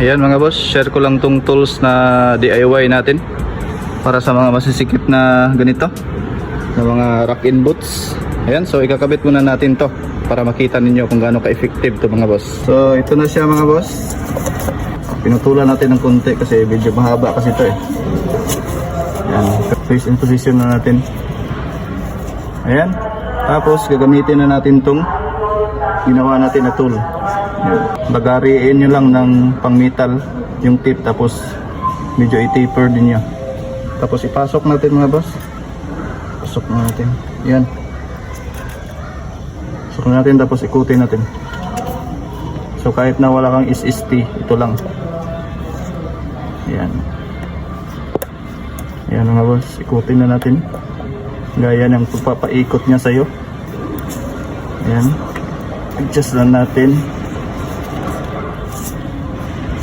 Ayan mga boss, share ko lang tong tools na DIY natin para sa mga masisikip na ganito, na mga rack-in boots. Ayan, so ikakabit muna natin to para makita ninyo kung gaano ka-effective to mga boss. So ito na siya mga boss. Pinutulan natin ng konti kasi medyo mahaba kasi ito eh. Ayan, face in position na natin. Ayan, tapos gagamitin na natin tong ginawa natin na tool. Bagariin nyo lang ng pang metal yung tip, tapos medyo i-taper din nyo, tapos ipasok natin mga boss. Pasok na natin yan, pasok na natin, tapos ikutin natin. So kahit na wala kang SST, ito lang. Yan, yan mga boss, ikutin na natin gaya ng pagpapaikot nya sa'yo. Yan, adjust lang natin.